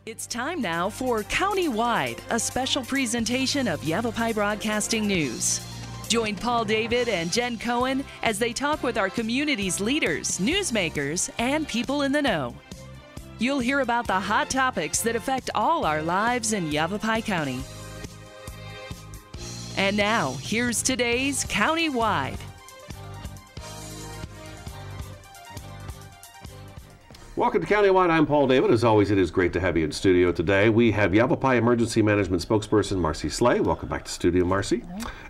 It's time now for Countywide, a special presentation of Yavapai Broadcasting News. Join Paul David and Jen Cohen as they talk with our community's leaders, newsmakers, and people in the know. You'll hear about the hot topics that affect all our lives in Yavapai County. And now, here's today's Countywide. Welcome to Countywide. I'm Paul David. As always, it is great to have you in studio today. We have Yavapai Emergency Management Spokesperson Marcie Slay. Welcome back to studio, Marcie.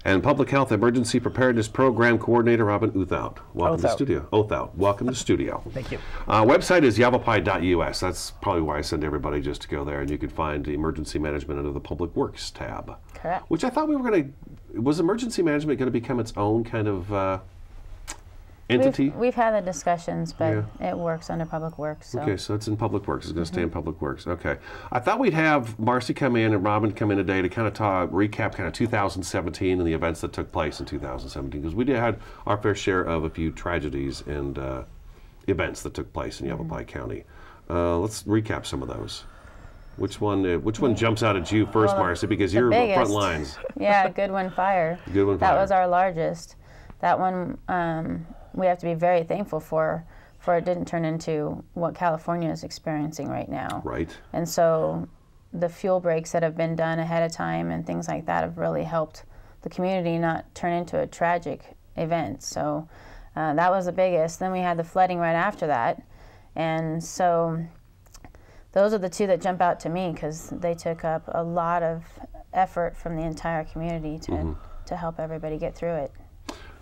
And Public Health Emergency Preparedness Program Coordinator Robin Oothoudt. Welcome to studio. Oothoudt. Welcome to studio. Thank you. Website is yavapai.us. That's probably why I send everybody just to go there, and you can find emergency management under the Public Works tab. Correct. Which I thought we were going to. Was emergency management going to become its own kind of entity? We've had the discussions, but it works under Public Works. So. Okay, so it's in Public Works. It's going to stay in Public Works. Okay. I thought we'd have Marcie come in and Robin come in today to kind of recap kind of 2017 and the events that took place in 2017, because we had our fair share of a few tragedies and events that took place in Yavapai County. Let's recap some of those. Which one jumps out at you first, Marcie, because you're biggest, front lines? Yeah, Goodwin Fire. Goodwin Fire. That was our largest. That one we have to be very thankful for it didn't turn into what California is experiencing right now. Right. And so the fuel breaks that have been done ahead of time and things like that have really helped the community not turn into a tragic event. So that was the biggest. Then we had the flooding right after that. And so those are the two that jump out to me because they took up a lot of effort from the entire community to help everybody get through it.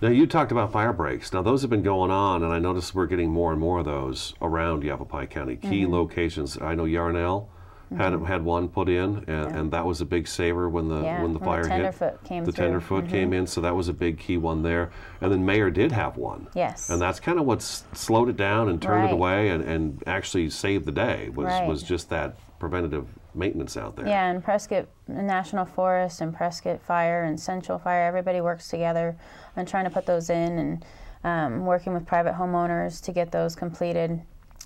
Now, you talked about fire breaks. Now, those have been going on, and I noticed we're getting more and more of those around Yavapai County. Key locations. I know Yarnell had one put in, and that was a big saver when the fire hit. The Tenderfoot came in, so that was a big key one there. And then Mayor did have one. Yes. And that's kind of what slowed it down and turned it away and actually saved the day, was just that preventative maintenance out there. Yeah, and Prescott National Forest and Prescott Fire and Central Fire, everybody works together on trying to put those in and working with private homeowners to get those completed.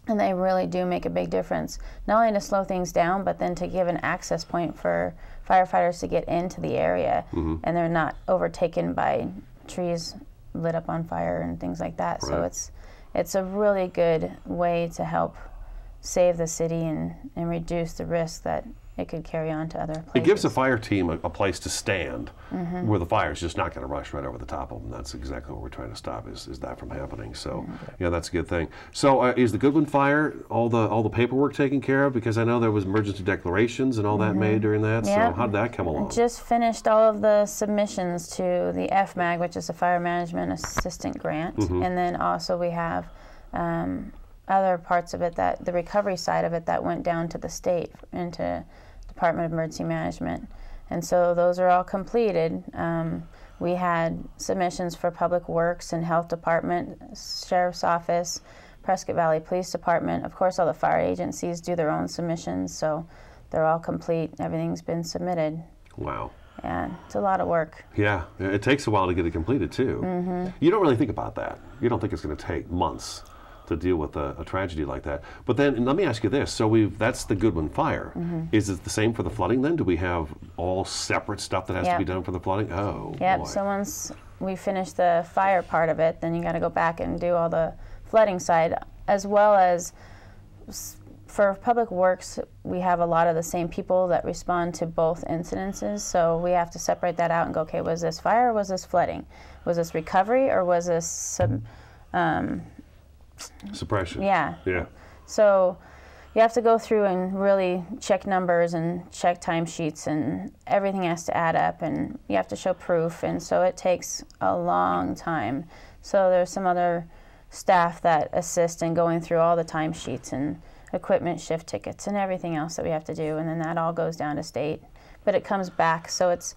And they really do make a big difference, not only to slow things down, but then to give an access point for firefighters to get into the area and they're not overtaken by trees lit up on fire and things like that. Right. So it's a really good way to help save the city and reduce the risk that it could carry on to other places. It gives a fire team a place to stand where the fire's just not going to rush right over the top of them. That's exactly what we're trying to stop, is that from happening. So, yeah, that's a good thing. So is the Goodwin Fire, all the paperwork taken care of? Because I know there was emergency declarations and all that made during that. Yep. So how did that come along? Just finished all of the submissions to the FMAG, which is a Fire Management Assistant Grant. And then also we have other parts of it, that the recovery side of it, that went down to the state, into Department of Emergency Management. And so those are all completed. We had submissions for Public Works and Health Department, Sheriff's Office, Prescott Valley Police Department. Of course, all the fire agencies do their own submissions, so they're all complete. Everything's been submitted. Wow. Yeah, it's a lot of work. Yeah, it takes a while to get it completed, too. You don't really think about that. You don't think it's going to take months to deal with a tragedy like that. But then, and let me ask you this, so that's the Goodwin Fire. Is it the same for the flooding then? Do we have all separate stuff that has to be done for the flooding? Oh, yep, boy. so once we finish the fire part of it, then you got to go back and do all the flooding side, as well as for Public Works, we have a lot of the same people that respond to both incidences, so we have to separate that out and go, okay, was this fire or was this flooding? Was this recovery or was this suppression? Yeah. Yeah. So you have to go through and really check numbers and check timesheets, and everything has to add up, and you have to show proof, and so it takes a long time. So there's some other staff that assist in going through all the timesheets and equipment shift tickets and everything else that we have to do, and then that all goes down to state. But it comes back, so it's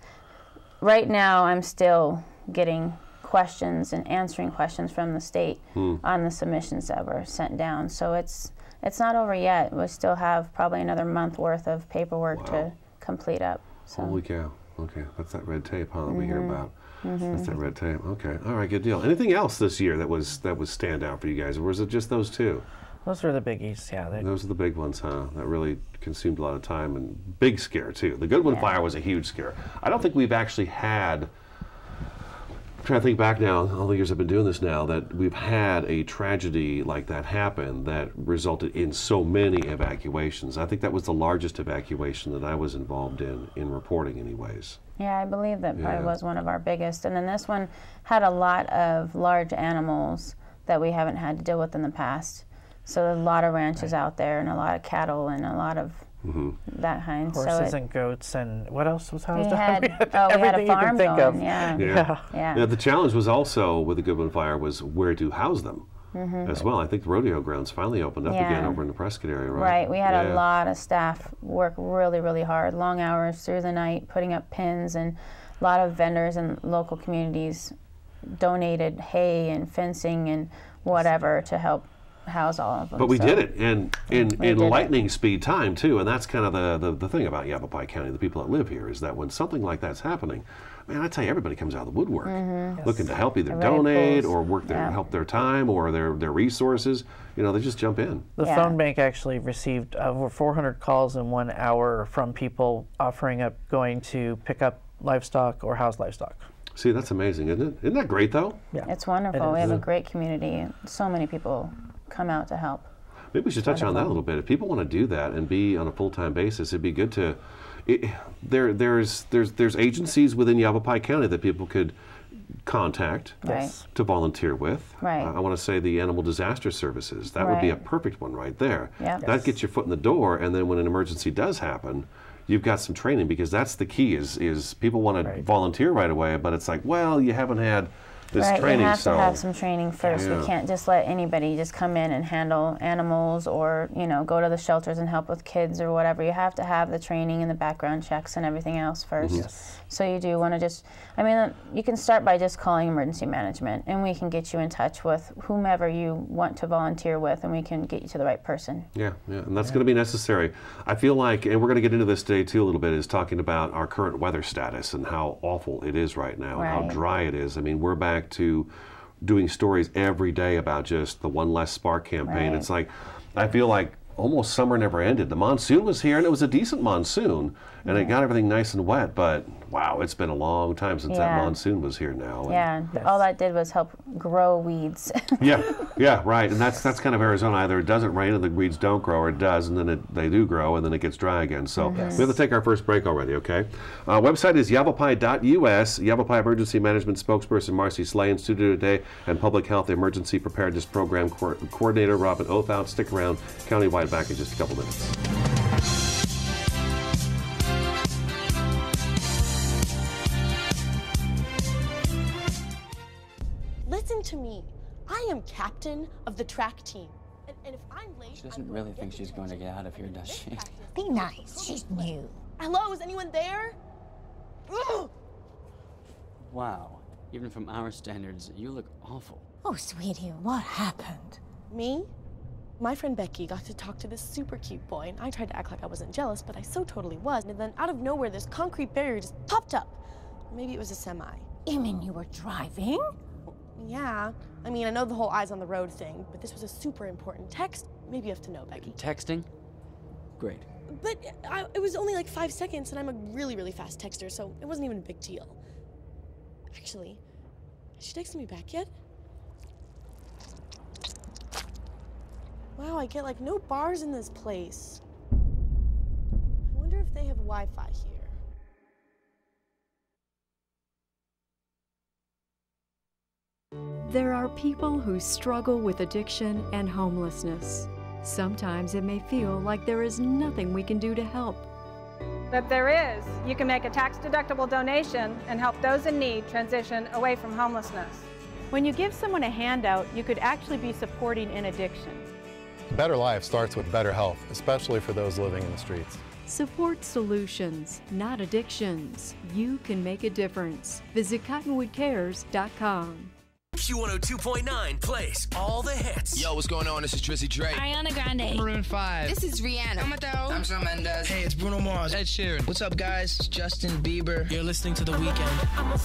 right now I'm still getting questions and answering questions from the state on the submissions that were sent down. So it's not over yet. We still have probably another month worth of paperwork to complete up. So. Holy cow. Okay, that's that red tape, huh, that we hear about. That's that red tape. Okay, all right, good deal. Anything else this year that was standout for you guys, or was it just those two? Those are the biggies, yeah. Those are the big ones, huh? That really consumed a lot of time, and big scare too. The Goodwin fire was a huge scare. I don't think we've actually had, I'm trying to think back now, all the years I've been doing this now, that we've had a tragedy like that happen that resulted in so many evacuations. I think that was the largest evacuation that I was involved in reporting anyways. Yeah, I believe that probably was one of our biggest. And then this one had a lot of large animals that we haven't had to deal with in the past. So there's a lot of ranches out there and a lot of cattle and a lot of that kind. Horses and goats and what else was housed? We had everything a farm you can think going, of. Yeah. The challenge was also with the Goodwin fire was where to house them as well. I think the rodeo grounds finally opened up again over in the Prescott area, right? Right. We had a lot of staff work really, really hard, long hours through the night, putting up pins, and a lot of vendors and local communities donated hay and fencing and whatever to help house all of them. But we did it in lightning speed time too, and that's kind of the thing about Yavapai County, the people that live here, is that when something like that's happening, man, I tell you, everybody comes out of the woodwork looking to help either donate or work help their time or their resources. You know, they just jump in. The phone bank actually received over 400 calls in 1 hour from people offering up going to pick up livestock or house livestock. See, that's amazing, isn't it? Isn't that great, though? Yeah, it's wonderful. We have a great community. So many people come out to help. Maybe we should touch on that a little bit. If people want to do that and be on a full-time basis, it'd be good to. There's agencies within Yavapai County that people could contact to volunteer with. Right. I want to say the Animal Disaster Services. That would be a perfect one right there. Yep. That gets your foot in the door, and then when an emergency does happen, you've got some training, because that's the key. Is people want to volunteer right away, but it's like, well, you haven't had this training. You have to have some training first. We can't just let anybody just come in and handle animals or, you know, go to the shelters and help with kids or whatever. You have to have the training and the background checks and everything else first. So you do want to just, I mean, you can start by just calling emergency management, and we can get you in touch with whomever you want to volunteer with, and we can get you to the right person. Yeah, and that's going to be necessary. I feel like, and we're going to get into this today too a little bit, is talking about our current weather status and how awful it is right now, and how dry it is. I mean, we're back to doing stories every day about just the One Less Spark campaign. It's like, I feel like almost summer never ended. The monsoon was here, and it was a decent monsoon, and it got everything nice and wet, but wow, it's been a long time since that monsoon was here now. And all that did was help grow weeds. Right, and that's kind of Arizona. Either it doesn't rain and the weeds don't grow, or it does and then they do grow and then it gets dry again. So we have to take our first break already, okay? Website is yavapai.us. Yavapai Emergency Management Spokesperson Marcie Slay in studio today, and Public Health Emergency Preparedness Program Coordinator Robin Oothoudt. Stick around. Countywide back in just a couple minutes. Listen to me. I am captain of the track team. And if I'm late, she doesn't really think she's going to get out of here, does she? Be nice. She's new. Hello, is anyone there? Ugh! Wow. Even from our standards, you look awful. Oh, sweetie, what happened? Me? My friend Becky got to talk to this super cute boy, and I tried to act like I wasn't jealous, but I so totally was. And then out of nowhere, this concrete barrier just popped up. Maybe it was a semi. You mean you were driving? Yeah. I mean, I know the whole eyes on the road thing, but this was a super important text. Maybe you have to know, Becky. Texting? Great. But it was only like 5 seconds, and I'm a really, really fast texter, so it wasn't even a big deal. Actually, has she texted me back yet? Wow, I get like no bars in this place. I wonder if they have Wi-Fi here. There are people who struggle with addiction and homelessness. Sometimes it may feel like there is nothing we can do to help. But there is. You can make a tax-deductible donation and help those in need transition away from homelessness. When you give someone a handout, you could actually be supporting an addiction. A better life starts with better health, especially for those living in the streets. Support solutions, not addictions. You can make a difference. Visit cottonwoodcares.com. Q102.9 plays all the hits. Yo, what's going on? This is Drizzy Drake. Ariana Grande. Maroon 5. This is Rihanna. I'm Shawn Mendes. Hey, it's Bruno Mars. Ed Sheeran. What's up, guys? It's Justin Bieber. You're listening to The Weeknd.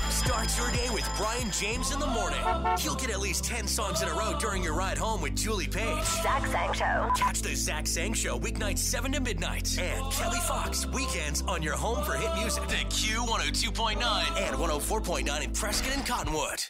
Start your day with Brian James in the morning. You'll get at least 10 songs in a row during your ride home with Julie Page. Zach Sang Show. Catch the Zach Sang Show weeknights 7 to midnight. And Kelly Fox weekends on your home for hit music. The Q102.9 and 104.9 in Prescott and Cottonwood.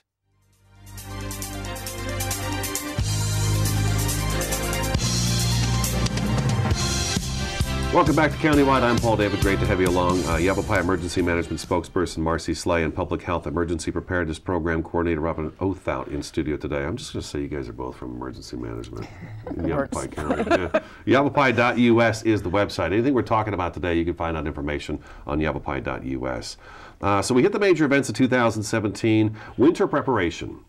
Welcome back to Countywide. I'm Paul David. Great to have you along. Yavapai Emergency Management Spokesperson Marcie Slay and Public Health Emergency Preparedness Program Coordinator Robin Oothoudt in studio today. I'm just going to say you guys are both from Emergency Management in Yavapai County. Yeah. Yavapai.us is the website. Anything we're talking about today, you can find out information on Yavapai.us. So we hit the major events of 2017, winter preparation.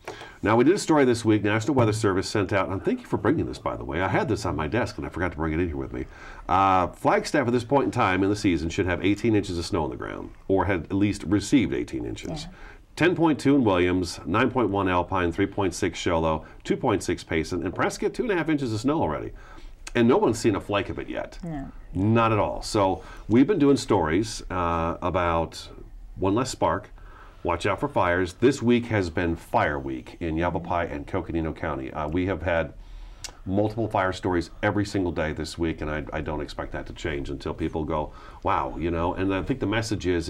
Now, we did a story this week. National Weather Service sent out, and thank you for bringing this, by the way. I had this on my desk, and I forgot to bring it in here with me. Flagstaff at this point in time in the season should have 18 inches of snow on the ground, or had at least received 18 inches. Yeah. 10.2 in Williams, 9.1 Alpine, 3.6 Show Low, 2.6 Payson, and Prescott 2.5 inches of snow already. And no one's seen a flake of it yet. No. Not at all. So we've been doing stories about one less spark. Watch out for fires. This week has been Fire Week in Yavapai and Coconino County. We have had multiple fire stories every single day this week, and I don't expect that to change until people go, wow, you know. And I think the message is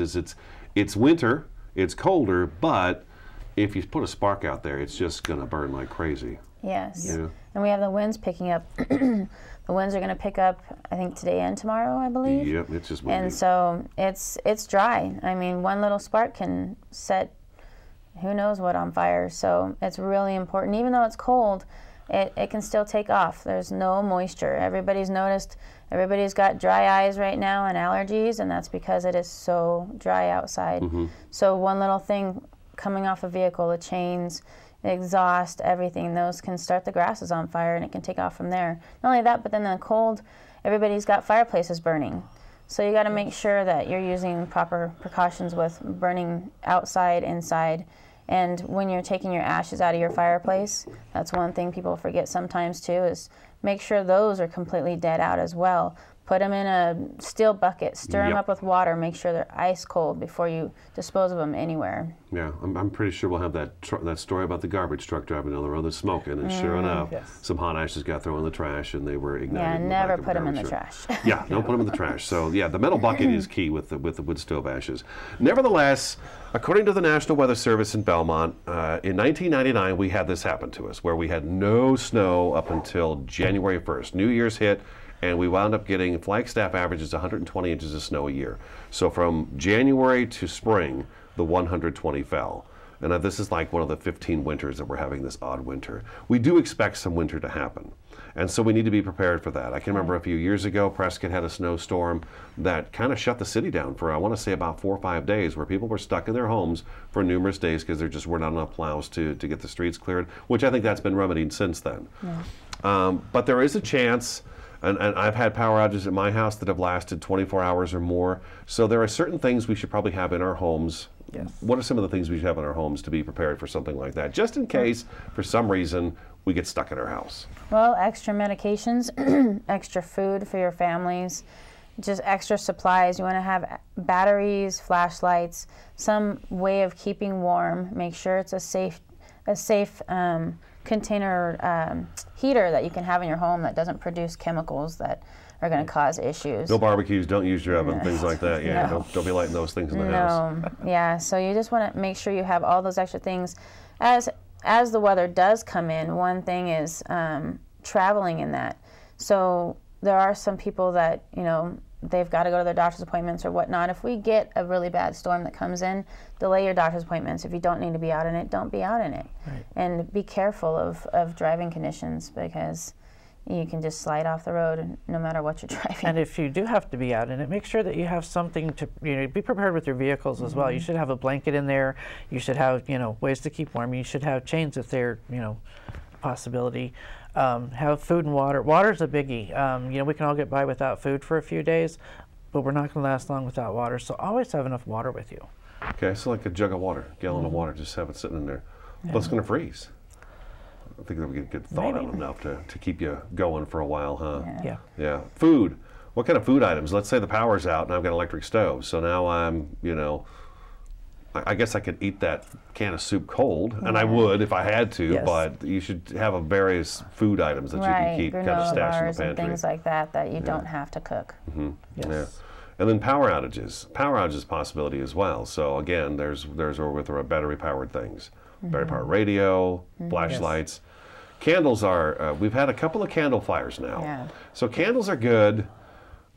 it's winter, it's colder, but if you put a spark out there, it's just going to burn like crazy. Yes. Yeah. And we have the winds picking up. The winds are going to pick up, I think, today and tomorrow, I believe. Yep, it's just windy. And so it's dry. I mean, one little spark can set who knows what on fire. So it's really important. Even though it's cold, it can still take off. There's no moisture. Everybody's noticed, everybody's got dry eyes right now and allergies, and that's because it is so dry outside. Mm-hmm. So one little thing coming off a vehicle, the chains, exhaust, everything, those can start the grasses on fire, and it can take off from there. Not only that, but then in the cold, everybody's got fireplaces burning. So you got to make sure that you're using proper precautions with burning outside, inside. And when you're taking your ashes out of your fireplace, that's one thing people forget sometimes too, is make sure those are completely dead out as well. Put them in a steel bucket, stir them up with water, make sure they're ice cold before you dispose of them anywhere. Yeah, I'm pretty sure we'll have that story about the garbage truck driving down the road that's smoking, and sure enough, some hot ashes got thrown in the trash and they were ignited. Yeah, never put them in the trash. Yeah, don't put them in the trash. So yeah, the metal bucket is key with the wood stove ashes. Nevertheless, according to the National Weather Service in Belmont, in 1999 we had this happen to us, where we had no snow up until January 1st. New Year's hit, and we wound up getting, Flagstaff averages 120 inches of snow a year. So from January to spring, the 120 fell. And this is like one of the 15 winters that we're having, this odd winter. We do expect some winter to happen. And so we need to be prepared for that. I can remember a few years ago, Prescott had a snowstorm that kind of shut the city down for, I want to say, about 4 or 5 days, where people were stuck in their homes for numerous days because there just were not enough plows to get the streets cleared, which I think that's been remedied since then. Yeah. But there is a chance. And I've had power outages at my house that have lasted 24 hours or more. So there are certain things we should probably have in our homes. Yes. What are some of the things we should have in our homes to be prepared for something like that, just in case, for some reason, we get stuck in our house? Well, extra medications, extra food for your families, just extra supplies. You want to have batteries, flashlights, some way of keeping warm. Make sure it's a safe container heater that you can have in your home that doesn't produce chemicals that are going to cause issues. No barbecues, don't use your oven, things like that. Yeah, no. Don't be lighting those things in the house. Yeah, so you just want to make sure you have all those extra things. As the weather does come in, one thing is traveling in that. So there are some people that, you know, they've got to go to their doctor's appointments or whatnot. If we get a really bad storm that comes in, delay your doctor's appointments. If you don't need to be out in it, don't be out in it. Right. And be careful of driving conditions, because you can just slide off the road no matter what you're driving. And if you do have to be out in it, make sure that you have something to, you know, be prepared with your vehicles as well. You should have a blanket in there. You should have, you know, ways to keep warm. You should have chains if they're, you know, a possibility. Have food and water. Water's a biggie. You know, we can all get by without food for a few days, but we're not going to last long without water. So always have enough water with you. Okay, so like a jug of water, gallon of water, just have it sitting in there. But it's going to freeze. I think that would get thawed out enough to keep you going for a while, huh? Yeah. Food. What kind of food items? Let's say the power's out and I've got an electric stove. So now I'm, I guess I could eat that can of soup cold, and I would if I had to, but you should have various food items that you can keep kind of stashed in the pantry. And things like that you don't have to cook. Yeah. And then power outages. Power outages possibility as well. So again, there's with battery-powered things. Battery-powered radio, flashlights. Candles are, we've had a couple of candle fires now. So candles are good.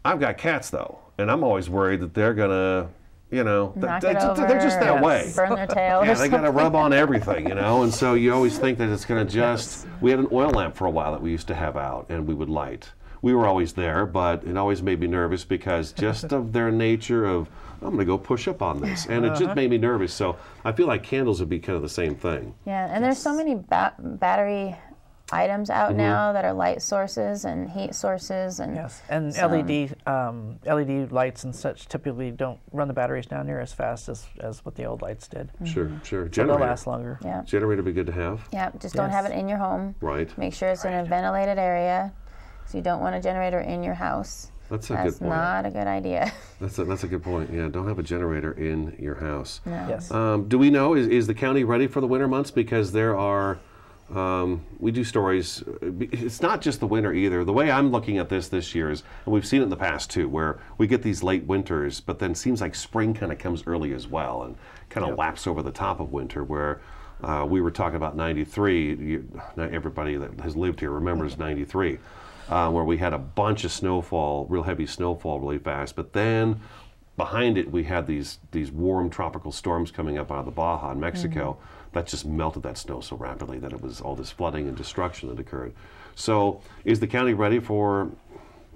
I've got cats though, and I'm always worried that they're gonna, they're just that way. Burn their tail. Yeah, they got to rub on everything, and so you always think that it's going to just. We had an oil lamp for a while that we used to have out, and we would light. We were always there, but it always made me nervous because just of their nature of, I'm going to go push up on this, and it just made me nervous. So I feel like candles would be kind of the same thing. Yeah, and there's so many battery items out now that are light sources and heat sources, and and so LED lights and such typically don't run the batteries down near as fast as what the old lights did. Sure. So Generator. they'll last longer. Generator would be good to have. Just don't have it in your home. Right. Make sure it's in a ventilated area. So you don't want a generator in your house. That's a good point. Not a good idea. That's a good point. Yeah, don't have a generator in your house. No. Yes. Do we know, is the county ready for the winter months? Because there are, we do stories, it's not just the winter either. The way I'm looking at this year is, and we've seen it in the past too, where we get these late winters, but then it seems like spring kind of comes early as well and kind of laps over the top of winter, where we were talking about 93. Everybody that has lived here remembers 93. Where we had a bunch of snowfall, real heavy snowfall really fast, but then behind it we had these warm tropical storms coming up out of the Baja in Mexico that just melted that snow so rapidly that it was all this flooding and destruction that occurred. So is the county ready for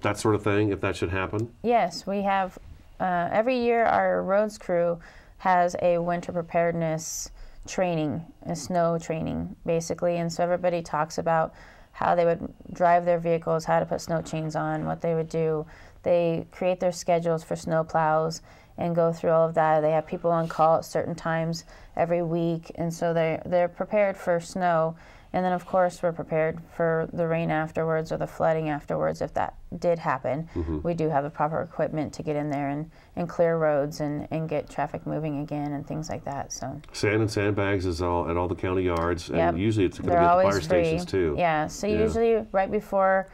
that sort of thing if that should happen? Yes, we have, every year our roads crew has a winter preparedness training, a snow training basically, and so everybody talks about how they would drive their vehicles, how to put snow chains on, what they would do. They create their schedules for snow plows and go through all of that. They have people on call at certain times every week, and so they're prepared for snow. And then of course we're prepared for the rain afterwards or the flooding afterwards if that did happen. We do have the proper equipment to get in there and clear roads and get traffic moving again and things like that. So sand and sandbags is all at all the county yards, and usually it's going to be at the fire stations too. Yeah, so usually right before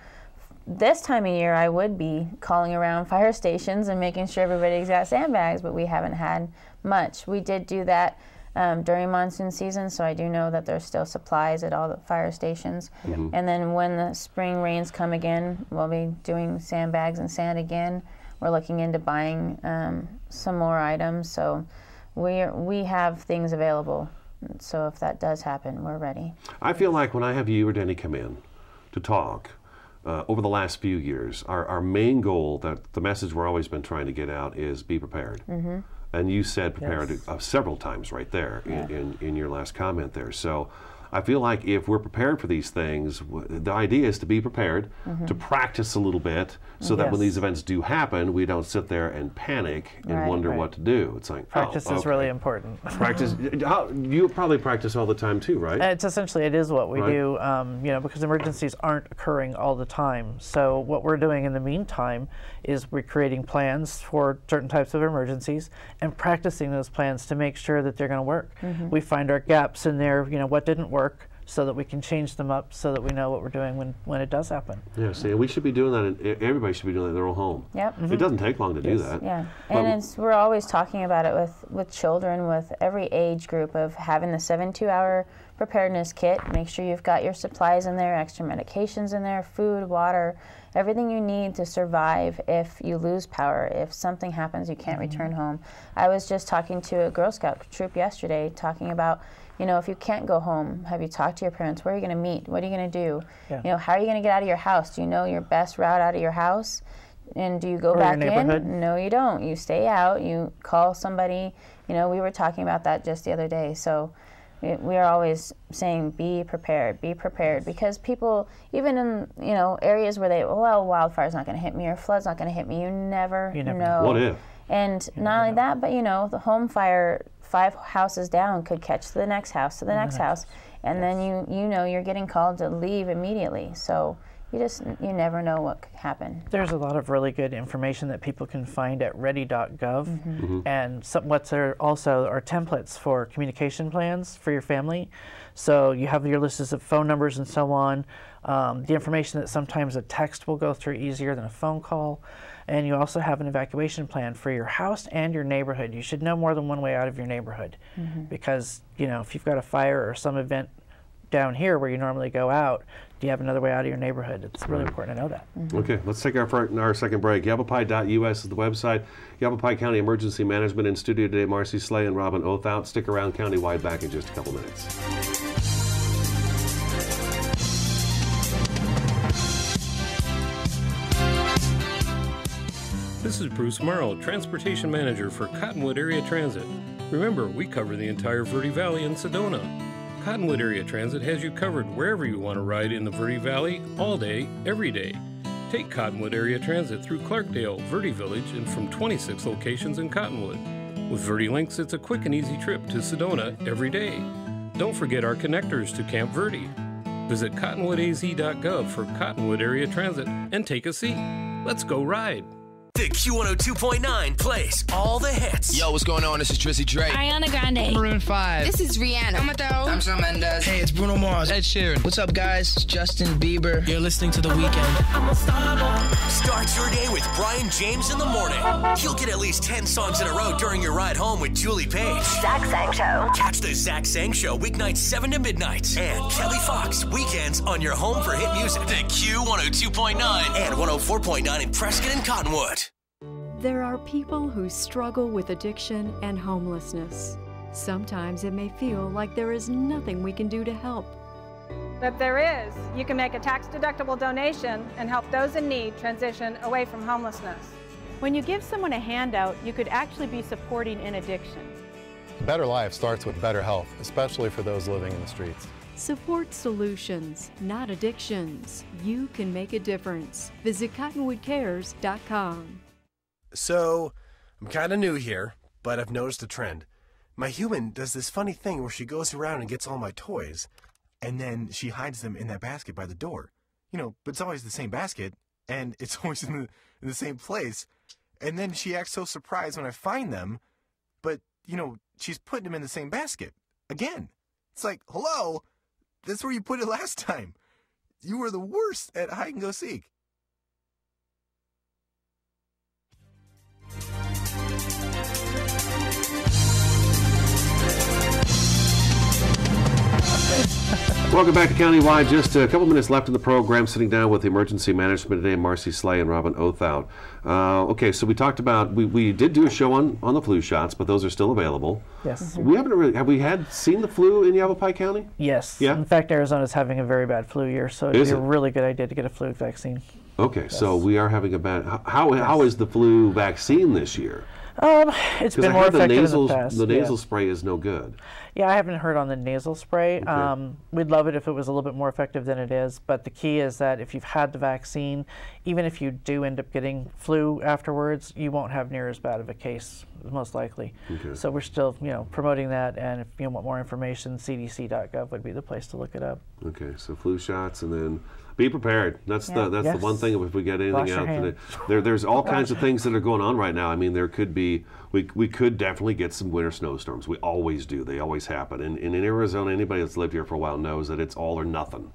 this time of year I would be calling around fire stations and making sure everybody's got sandbags, but we haven't had much. We did do that during monsoon season, so I do know that there's still supplies at all the fire stations. And then when the spring rains come again, we'll be doing sandbags and sand again. We're looking into buying some more items, so we have things available. So if that does happen, we're ready. I feel like when I have you or Denny come in to talk, over the last few years, our main goal, that the message we're always been trying to get out is be prepared. And you said prepared several times right there in your last comment there. So I feel like if we're prepared for these things, the idea is to be prepared, to practice a little bit, so that when these events do happen, we don't sit there and panic and wonder what to do. It's like practice is really important. Practice. You probably practice all the time too, right? It's essentially, it is what we do, because emergencies aren't occurring all the time. So what we're doing in the meantime is we're creating plans for certain types of emergencies and practicing those plans to make sure that they're going to work. We find our gaps in there, what didn't work, so that we can change them up so that we know what we're doing when it does happen. Yeah, see, we should be doing that, everybody should be doing that in their own home. It doesn't take long to do that. Yeah, and we're always talking about it with children, with every age group, of having the 72-hour preparedness kit. Make sure you've got your supplies in there, extra medications in there, food, water, everything you need to survive if you lose power, if something happens, you can't return home. I was just talking to a Girl Scout troop yesterday, talking about, if you can't go home, have you talked to your parents? Where are you going to meet? What are you going to do? How are you going to get out of your house? Do you know your best route out of your house? And do you go back in? No, you don't. You stay out. You call somebody. We were talking about that just the other day. So we are always saying be prepared, because people, even in areas where wildfire's not going to hit me or flood's not going to hit me, you never know. What if? And not only that, but the home fire 5 houses down could catch to the next house, to the next house, and then you know you're getting called to leave immediately. So you never know what could happen. There's a lot of really good information that people can find at ready.gov, and what's there also are templates for communication plans for your family. So you have your lists of phone numbers and so on. The information that sometimes a text will go through easier than a phone call. And you also have an evacuation plan for your house and your neighborhood. You should know more than one way out of your neighborhood, because if you've got a fire or some event down here where you normally go out, do you have another way out of your neighborhood? It's really important to know that. Okay, let's take our second break. Yavapai.us is the website. Yavapai County Emergency Management in studio today, Marcie Slay and Robin Oothoudt. Stick around, countywide, back in just a couple minutes. This is Bruce Morrow, Transportation Manager for Cottonwood Area Transit. Remember, we cover the entire Verde Valley and Sedona. Cottonwood Area Transit has you covered wherever you want to ride in the Verde Valley, all day, every day. Take Cottonwood Area Transit through Clarkdale, Verde Village, and from 26 locations in Cottonwood. With Verde Links, it's a quick and easy trip to Sedona every day. Don't forget our connectors to Camp Verde. Visit cottonwoodaz.gov for Cottonwood Area Transit and take a seat. Let's go ride. The Q102.9 plays all the hits. Yo, what's going on? This is Drizzy Drake. Ariana Grande. Maroon 5. This is Rihanna. I'm Shawn Mendes. Hey, it's Bruno Mars. Ed Sheeran. What's up, guys? It's Justin Bieber. You're listening to The Weeknd. Start your day with Brian James in the morning. You'll get at least 10 songs in a row during your ride home with Julie Page. Zach Sang Show. Catch the Zach Sang Show weeknights 7 to midnight. And Kelly Fox weekends on your home for hit music. The Q102.9 and 104.9 in Prescott and Cottonwood. There are people who struggle with addiction and homelessness. Sometimes it may feel like there is nothing we can do to help. But there is. You can make a tax-deductible donation and help those in need transition away from homelessness. When you give someone a handout, you could actually be supporting an addiction. A better life starts with better health, especially for those living in the streets. Support solutions, not addictions. You can make a difference. Visit cottonwoodcares.com. So, I'm kind of new here, but I've noticed a trend. My human does this funny thing where she goes around and gets all my toys, and then she hides them in that basket by the door. But it's always the same basket, and it's always in the same place. And then she acts so surprised when I find them, but, she's putting them in the same basket. Again. It's like, hello, that's where you put it last time. You were the worst at hide and go seek. Welcome back to Countywide. Just a couple minutes left in the program, sitting down with the emergency management today, Marcie Slay and Robin Oothoudt. Okay, so we talked about, we did do a show on the flu shots, but those are still available. Yes. We haven't really, have we seen the flu in Yavapai County? Yes. Yeah? In fact, Arizona's having a very bad flu year, so it'd be a really good idea to get a flu vaccine. Okay, so we are having a bad, how is the flu vaccine this year? It's been more effective in the past. The nasal spray is no good. Yeah, I haven't heard on the nasal spray. Okay. We'd love it if it was a little bit more effective than it is, but the key is that if you've had the vaccine, even if you do end up getting flu afterwards, you won't have near as bad of a case, most likely. Okay. So we're still, promoting that, and if you want more information, cdc.gov would be the place to look it up. Okay, so flu shots, and then be prepared. That's the one thing. If we get anything out today, there's all kinds of things that are going on right now. I mean, there could be, we could definitely get some winter snowstorms. We always do. They always happen. And in Arizona, anybody that's lived here for a while knows that it's all or nothing.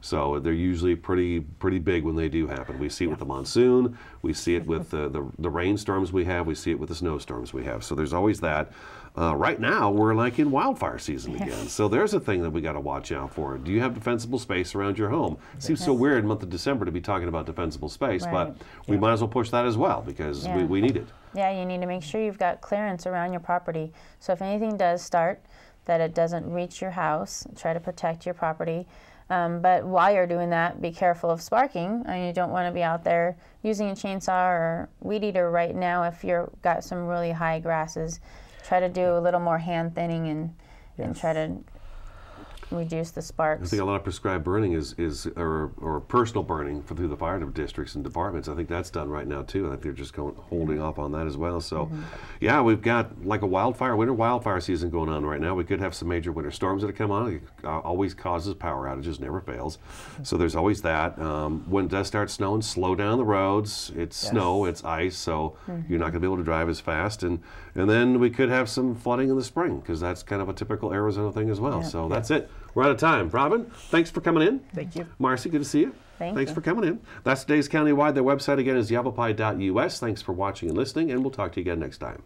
So they're usually pretty big when they do happen. We see it with the monsoon. We see it with the rainstorms we have. We see it with the snowstorms we have. So there's always that. Right now, we're like in wildfire season again. So there's a thing that we got to watch out for. Do you have defensible space around your home? It seems so weird in the month of December to be talking about defensible space, but we might as well push that as well because we need it. Yeah, you need to make sure you've got clearance around your property. So if anything does start, that it doesn't reach your house, try to protect your property. But while you're doing that, be careful of sparking. You don't want to be out there using a chainsaw or weed eater right now if you've got some really high grasses. Try to do a little more hand thinning and try to reduce the I sparks. think a lot of prescribed burning or personal burning through the fire districts and departments. I think that's done right now too. I think they're just holding off on that as well. So, yeah, we've got like a winter wildfire season going on right now. We could have some major winter storms that come on. It always causes power outages, never fails. So there's always that. When it does start snowing, slow down the roads. It's snow, it's ice, so you're not going to be able to drive as fast. And then we could have some flooding in the spring, because that's kind of a typical Arizona thing as well. So that's it. We're out of time. Robin, thanks for coming in. Thank you. Marcie, good to see you. Thanks for coming in. That's today's Countywide. Their website again is yavapai.us. Thanks for watching and listening, and we'll talk to you again next time.